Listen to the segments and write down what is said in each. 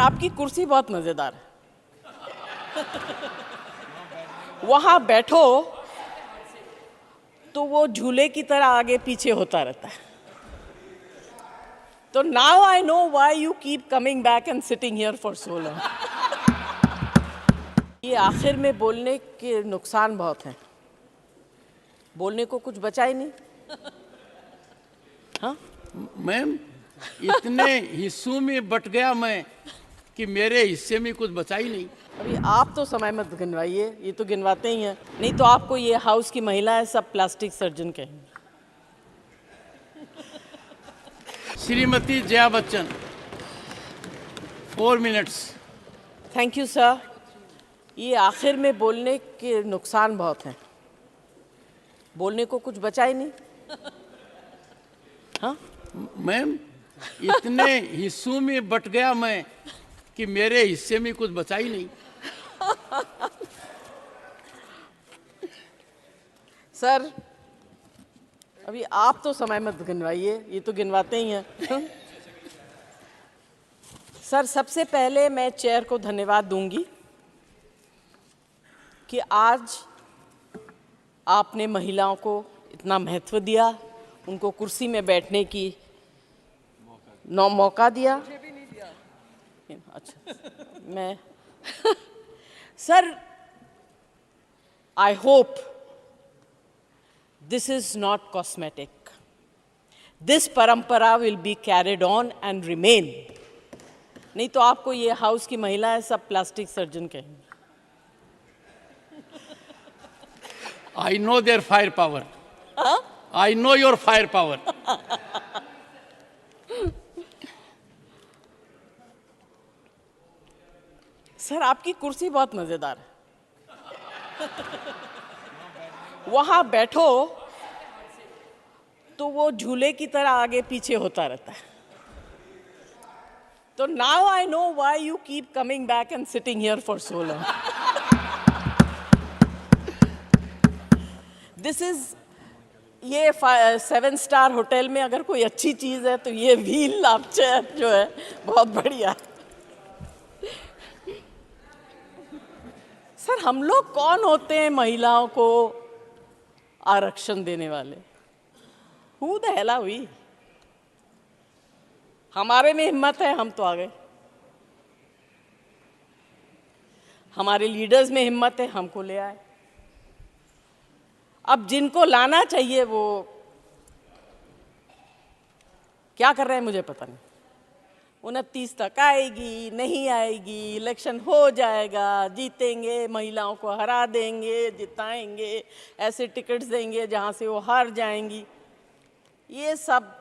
आपकी कुर्सी बहुत मजेदार है। वहां बैठो तो वो झूले की तरह आगे पीछे होता रहता है। तो now I know why you keep coming back and sitting here for so long. ये आखिर में बोलने के नुकसान बहुत हैं। बोलने को कुछ बचा ही नहीं। हाँ मैम, इतने हिस्सों में बट गया मैं कि मेरे हिस्से में कुछ बचा ही नहीं। अभी आप तो समय मत गिनवाइए, ये तो गिनवाते ही हैं। नहीं तो आपको ये हाउस की महिलाएं सब प्लास्टिक सर्जन कहेंगे। Shrimati Jaya Bachchan, 4 minutes. Thank you sir. ये आखिर में बोलने के नुकसान बहुत हैं। बोलने को कुछ बचा ही नहीं। हाँ मैम, इतने हिस्सों में बट गया मैं कि मेरे हिस्से में कुछ बचा ही नहीं। सर अभी आप तो समय मत गिनवाइए, ये तो गिनवाते ही हैं। सर सबसे पहले मैं चेयर को धन्यवाद दूंगी कि आज आपने महिलाओं को इतना महत्व दिया, उनको कुर्सी में बैठने की मौका दिया। मुझे भी नहीं दिया। अच्छा मैं sir I hope this is not cosmetic. This parampara will be carried on and remain. नहीं तो आपको ये हाउस की महिलाएं सब प्लास्टिक सर्जन कहेंगे। I know their firepower. I know your firepower. Sir आपकी कुर्सी बहुत मजेदार है। वहां बैठो तो वो झूले की तरह आगे पीछे होता रहता है। तो now I know why you keep coming back and sitting here for so long. This is ये 7 स्टार होटल में अगर कोई अच्छी चीज है तो ये व्हील अप चेयर जो है बहुत बढ़िया। सर हम लोग कौन होते हैं महिलाओं को आरक्षण देने वाले? Who the hell are we? हमारे में हिम्मत है, हम तो आ गए। हमारे लीडर्स में हिम्मत है, हमको ले आए। अब जिनको लाना चाहिए वो क्या कर रहे हैं मुझे पता नहीं। 29 तक आएगी, नहीं आएगी, इलेक्शन हो जाएगा, जीतेंगे, महिलाओं को हरा देंगे, जिताएंगे, ऐसे टिकट्स देंगे जहां से वो हार जाएंगी। ये सब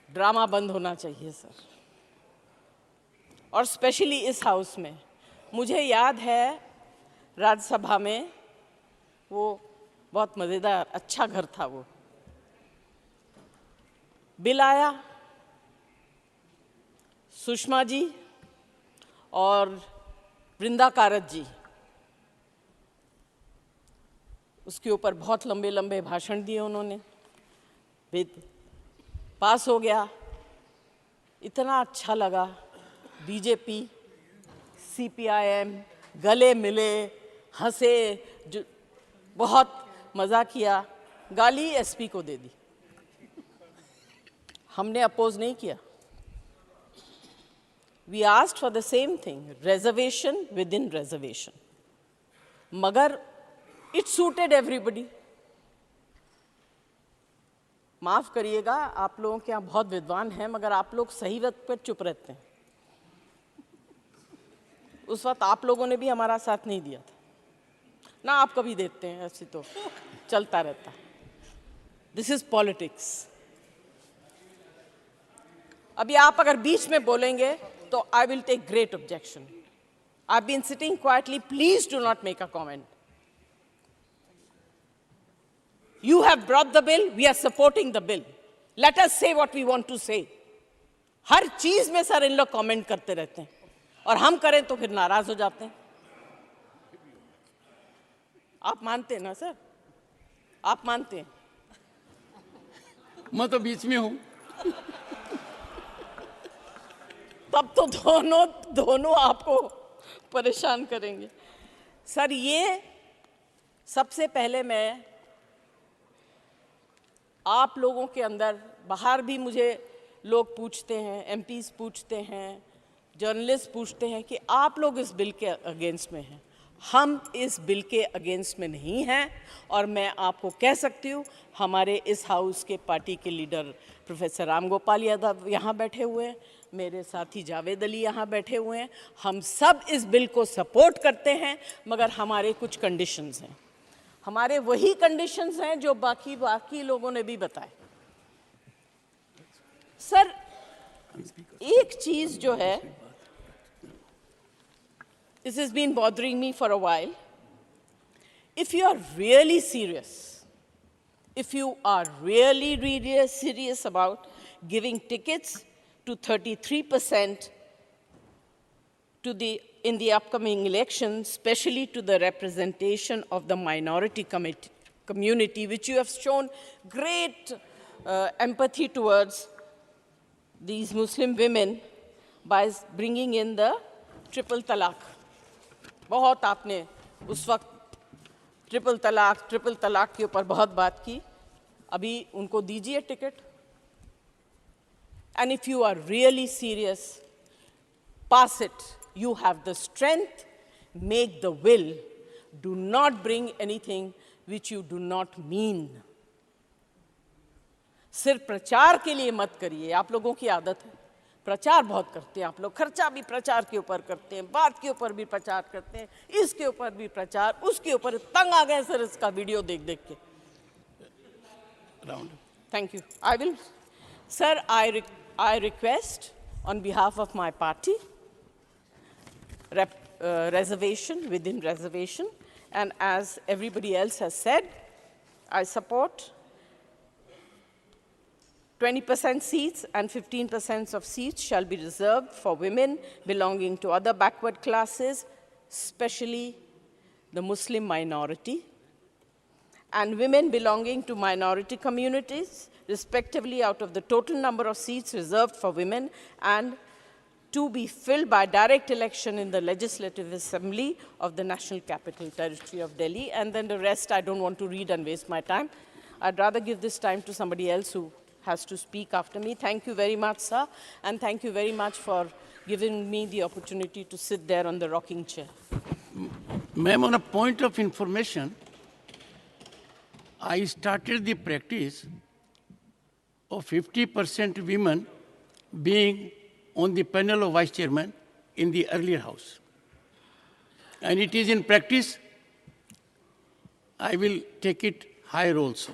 ड्रामा बंद होना चाहिए सर। और स्पेशली इस हाउस में मुझे याद है राज्यसभा में वो बहुत मज़ेदार अच्छा घर था। वो बिल आया, सुषमा जी और वृंदा कारत जी उसके ऊपर बहुत लंबे लंबे भाषण दिए उन्होंने। बिल पास हो गया, इतना अच्छा लगा। बीजेपी सीपीआईएम गले मिले, हंसे, जो बहुत मज़ा किया। गाली एसपी को दे दी। हमने अपोज नहीं किया। We asked for the same thing, reservation within reservation. मगर it suited everybody. माफ करिएगा, आप लोगों के यहाँ बहुत विद्वान हैं, मगर आप लोग सही वक्त पर चुप रहते हैं। उस वक्त आप लोगों ने भी हमारा साथ नहीं दिया था ना, आप कभी देते हैं, ऐसे तो चलता रहता। This is politics. अभी आप अगर बीच में बोलेंगे तो I will take great objection. I've been sitting quietly. Please do not make a comment. You have brought the bill. We are supporting the bill. Let us say what we want to say. हर चीज में sir इन लोग comment करते रहते हैं और हम करें तो फिर नाराज हो जाते हैं। आप मानते हैं ना सर? आप मानते हैं? मैं तो बीच में हूं। तब तो दोनों आपको परेशान करेंगे। सर, ये सबसे पहले मैं आप लोगों के अंदर, बाहर भी मुझे लोग पूछते हैं, एमपीज पूछते हैं, जर्नलिस्ट पूछते हैं कि आप लोग इस बिल के अगेंस्ट में हैं। हम इस बिल के अगेंस्ट में नहीं हैं, और मैं आपको कह सकती हूँ हमारे इस हाउस के पार्टी के लीडर प्रोफेसर राम गोपाल यादव यहाँ बैठे हुए हैं, मेरे साथी जावेद अली यहाँ बैठे हुए हैं, हम सब इस बिल को सपोर्ट करते हैं, मगर हमारे कुछ कंडीशंस हैं। हमारे वही कंडीशंस हैं जो बाकी लोगों ने भी बताए। सर, एक चीज जो है, this has been bothering me for a while. If you are really serious, if you are really serious about giving tickets to 33% in the upcoming election, especially to the representation of the minority community, which you have shown great empathy towards these Muslim women by bringing in the triple talaq. बहुत आपने उस वक्त triple तलाक के ऊपर बहुत बात की, अभी उनको दीजिए ticket. And if you are really serious, pass it. You have the strength, make the will. Do not bring anything which you do not mean. सिर्फ प्रचार के लिए मत करिए। आप लोगों की आदत है, प्रचार बहुत करते हैं आप लोग, खर्चा भी प्रचार के ऊपर करते हैं, बात के ऊपर भी प्रचार करते हैं, इसके ऊपर भी प्रचार, उसके ऊपर। तंग आ गए सर इसका वीडियो देख देख के। Thank you. I will sir, I request on behalf of my party reservation within reservation, and as everybody else has said, I support 20% seats and 15% of seats shall be reserved for women belonging to other backward classes, especially the Muslim minority, and women belonging to minority communities, respectively, out of the total number of seats reserved for women, and to be filled by direct election in the Legislative Assembly of the National Capital Territory of Delhi. And then the rest I don't want to read and waste my time. I'd rather give this time to somebody else who has to speak after me. Thank you very much, sir, and thank you very much for giving me the opportunity to sit there on the rocking chair. Ma'am, on a point of information, I started the practice of 50% women being on the panel of vice chairman in the earlier house. And it is in practice, I will take it higher also.